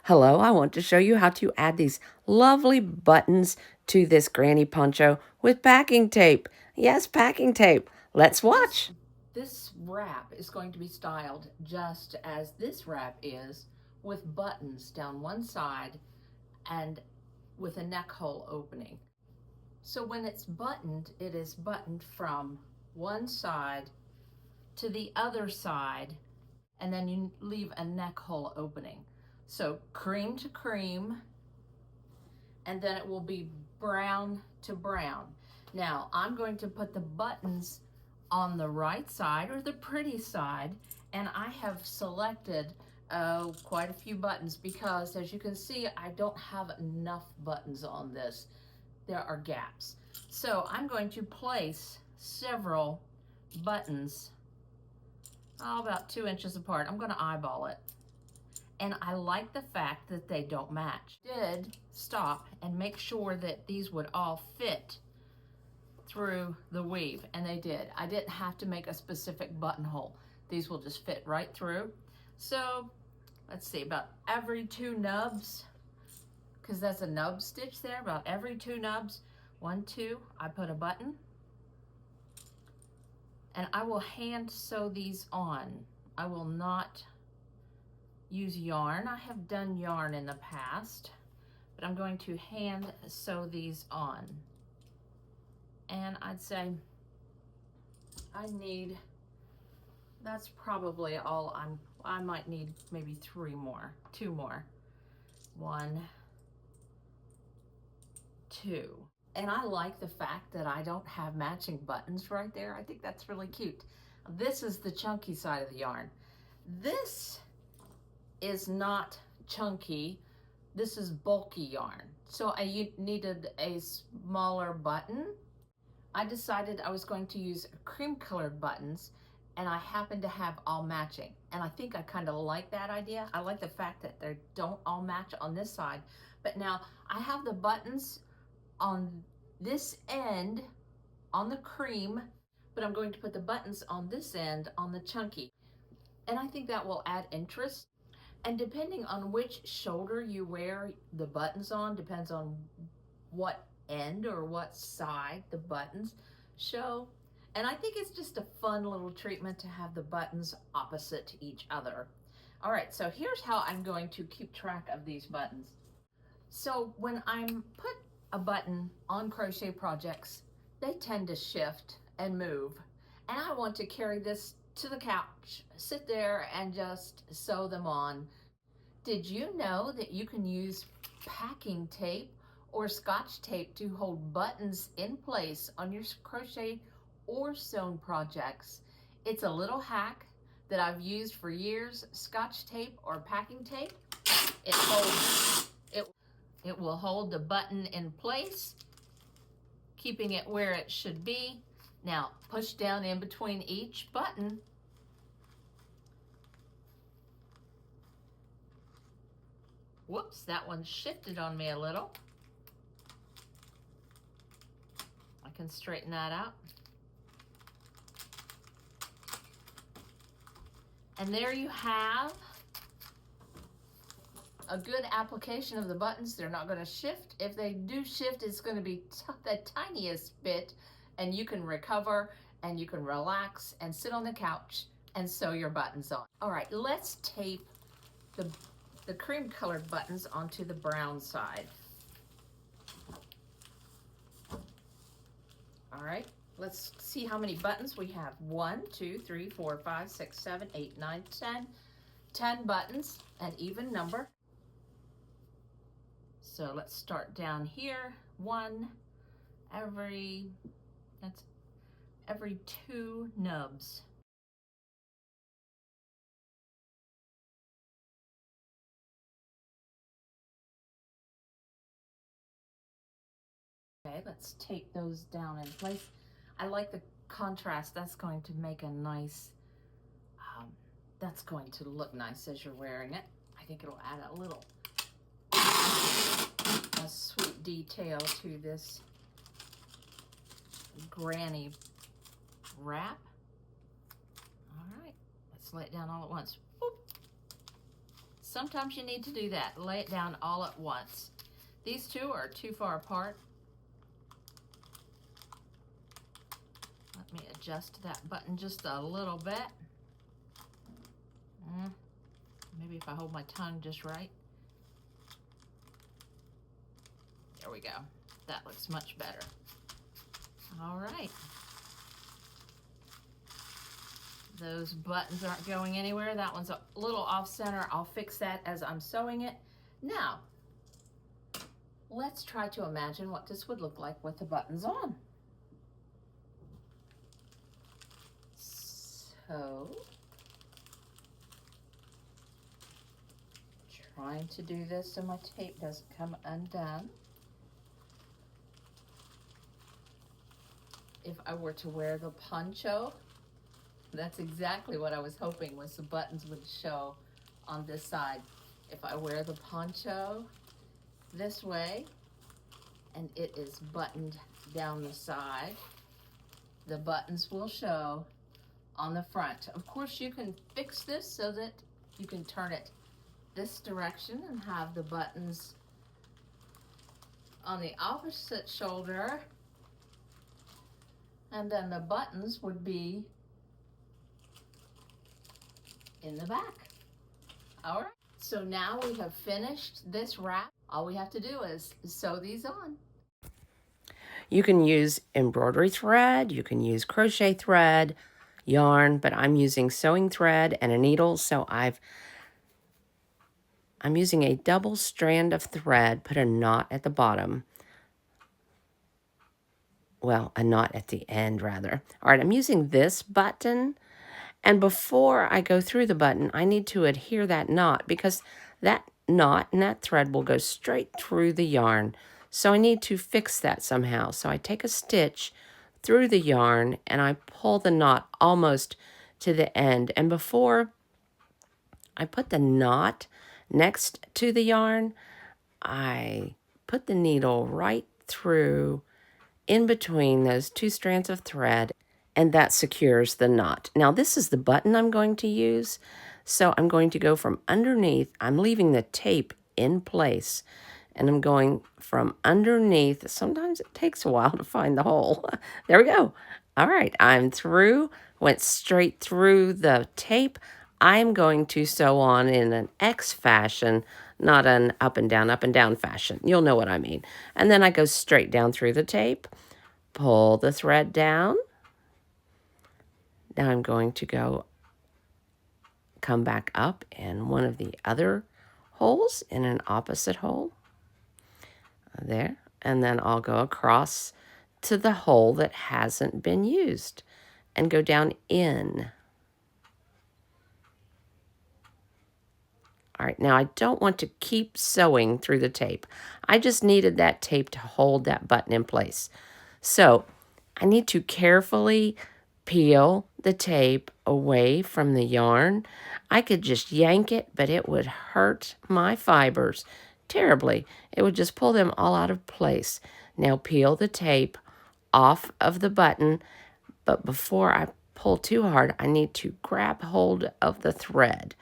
Hello, I want to show you how to add these lovely buttons to this granny poncho with packing tape. Yes, packing tape. Let's watch. This wrap is going to be styled just as this wrap is, with buttons down one side and with a neck hole opening. So when it's buttoned, it is buttoned from one side to the other side, and then you leave a neck hole opening. So cream to cream, and then it will be brown to brown. Now I'm going to put the buttons on the right side, or the pretty side, and I have selected quite a few buttons because, as you can see, I don't have enough buttons on this. There are gaps. So I'm going to place several buttons about 2 inches apart. I'm going to eyeball it. And I like the fact that they don't match. Did stop and make sure that these would all fit through the weave, and they did. I didn't have to make a specific buttonhole. These will just fit right through. So let's see, about every 2 nubs, because that's a nub stitch there, about every 2 nubs, 1, 2, I put a button. And I will hand sew these on. I will not use yarn. I have done yarn in the past, but I'm going to hand sew these on. And I'd say I need, that's probably all I might need maybe 3 more, 2 more. 1, 2. And I like the fact that I don't have matching buttons right there. I think that's really cute. This is the chunky side of the yarn. This is not chunky. This is bulky yarn. So I needed a smaller button. I decided I was going to use cream colored buttons, and I happen to have all matching. And I think I kind of like that idea. I like the fact that they don't all match on this side. But now I have the buttons on this end on the cream, but I'm going to put the buttons on this end on the chunky. And I think that will add interest. And depending on which shoulder you wear the buttons on, depends on what end or what side the buttons show. And I think it's just a fun little treatment to have the buttons opposite to each other. All right, so here's how I'm going to keep track of these buttons. So when I'm put a button on crochet projects, they tend to shift and move. And I want to carry this to the couch, sit there and just sew them on. Did you know that you can use packing tape or Scotch tape to hold buttons in place on your crochet or sewn projects? It's a little hack that I've used for years. Scotch tape or packing tape, it will hold the button in place, keeping it where it should be. Now push down in between each button. Whoops, that one shifted on me a little. I can straighten that out. And there you have a good application of the buttons. They're not going to shift. If they do shift, it's going to be the tiniest bit, and you can recover and you can relax and sit on the couch and sew your buttons on. All right, let's tape the cream colored buttons onto the brown side. All right, let's see how many buttons we have. 1, 2, 3, 4, 5, 6, 7, 8, 9, 10. 10 buttons, an even number. So let's start down here. 1 every 2 nubs. Okay, let's tape those down in place. I like the contrast. That's going to make a nice, that's going to look nice as you're wearing it. I think it'll add a sweet detail to this granny wrap. All right, let's lay it down all at once. Boop. Sometimes you need to do that. Lay it down all at once. These two are too far apart. Let me adjust that button just a little bit. Maybe if I hold my tongue just right. There we go. That looks much better. All right. Those buttons aren't going anywhere. That one's a little off center. I'll fix that as I'm sewing it. Now, let's try to imagine what this would look like with the buttons on. So, trying to do this so my tape doesn't come undone. If I were to wear the poncho, that's exactly what I was hoping, was the buttons would show on this side. If I wear the poncho this way and it is buttoned down the side, the buttons will show on the front. Of course, you can fix this so that you can turn it this direction and have the buttons on the opposite shoulder, and then the buttons would be in the back. All right, so now we have finished this wrap. All we have to do is sew these on. You can use embroidery thread, you can use crochet thread, yarn, but I'm using sewing thread and a needle, so I'm using a double strand of thread, put a knot at the bottom. Well, a knot at the end, rather. All right, I'm using this button, and before I go through the button, I need to adhere that knot because that knot and that thread will go straight through the yarn. So I need to fix that somehow. So I take a stitch through the yarn and I pull the knot almost to the end. And before I put the knot next to the yarn, I put the needle right through in between those two strands of thread, and that secures the knot. Now this is the button I'm going to use, so I'm going to go from underneath. I'm leaving the tape in place, and I'm going from underneath. Sometimes it takes a while to find the hole. There we go. All right, I'm through, went straight through the tape. I'm going to sew on in an X fashion, not an up and down fashion. You'll know what I mean. And then I go straight down through the tape, pull the thread down. Now I'm going to come back up in one of the other holes in an opposite hole. There. And then I'll go across to the hole that hasn't been used and go down in. All right, now I don't want to keep sewing through the tape. I just needed that tape to hold that button in place. So I need to carefully peel the tape away from the yarn. I could just yank it, but it would hurt my fibers terribly. It would just pull them all out of place. Now peel the tape off of the button, but before I pull too hard, I need to grab hold of the thread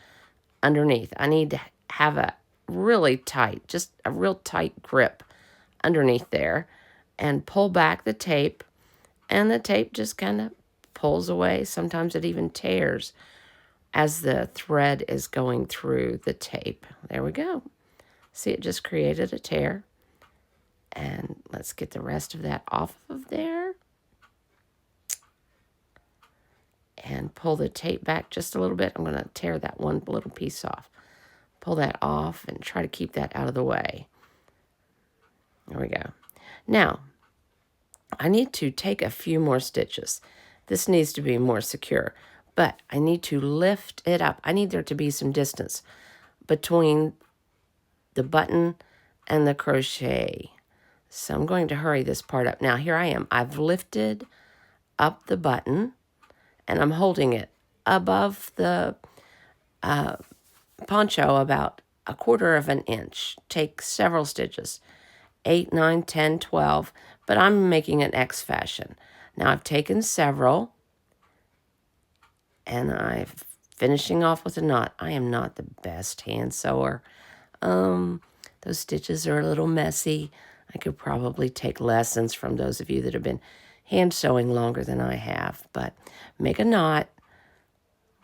underneath. I need to have a really tight, just a real tight grip underneath there, and pull back the tape, and the tape just kind of pulls away. Sometimes it even tears as the thread is going through the tape. There we go. See, it just created a tear. And let's get the rest of that off of there. And pull the tape back just a little bit. I'm going to tear that one little piece off. Pull that off and try to keep that out of the way. There we go. Now, I need to take a few more stitches. This needs to be more secure, but I need to lift it up. I need there to be some distance between the button and the crochet. So I'm going to hurry this part up. Now, here I am. I've lifted up the button, and I'm holding it above the poncho about 1/4 of an inch. Take several stitches, 8, 9, 10, 12, but I'm making an X fashion. Now I've taken several, and I've finishing off with a knot. I am not the best hand sewer. Those stitches are a little messy. I could probably take lessons from those of you that have been hand sewing longer than I have. But make a knot,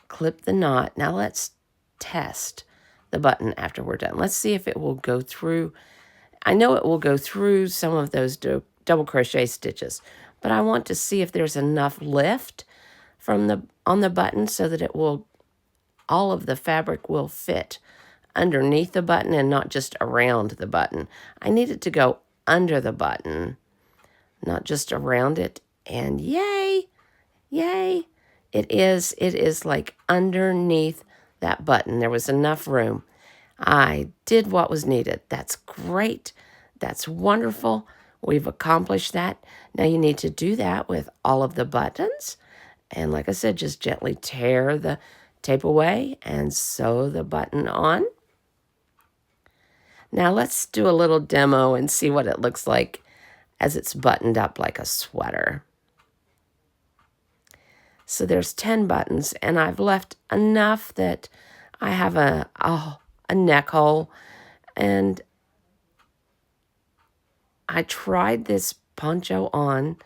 clip the knot. Now let's test the button after we're done. Let's see if it will go through. I know it will go through some of those double crochet stitches, but I want to see if there's enough lift from on the button so that it will, all of the fabric will fit underneath the button and not just around the button. I need it to go under the button, not just around it. And yay, yay, it is like underneath that button. There was enough room. I did what was needed. That's great. That's wonderful. We've accomplished that. Now you need to do that with all of the buttons. And like I said, just gently tear the tape away and sew the button on. Now let's do a little demo and see what it looks like as it's buttoned up like a sweater. So there's 10 buttons, and I've left enough that I have a neck hole. And I tried this poncho on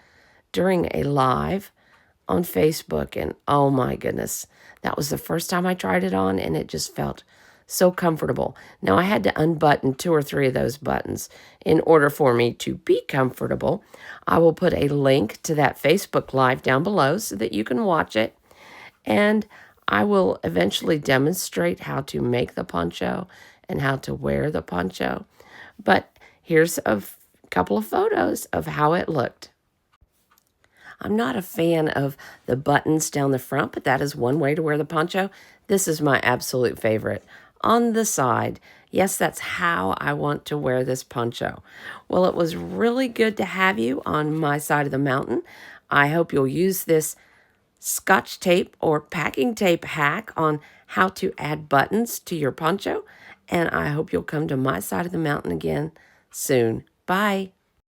during a live on Facebook, and oh my goodness, that was the first time I tried it on, and it just felt so comfortable. Now, I had to unbutton 2 or 3 of those buttons in order for me to be comfortable. I will put a link to that Facebook Live down below so that you can watch it. And I will eventually demonstrate how to make the poncho and how to wear the poncho. But here's a couple of photos of how it looked. I'm not a fan of the buttons down the front, but that is one way to wear the poncho. This is my absolute favorite. On the side, yes, that's how I want to wear this poncho. Well, it was really good to have you on my side of the mountain. I hope you'll use this Scotch tape or packing tape hack on how to add buttons to your poncho. And I hope you'll come to my side of the mountain again soon. Bye.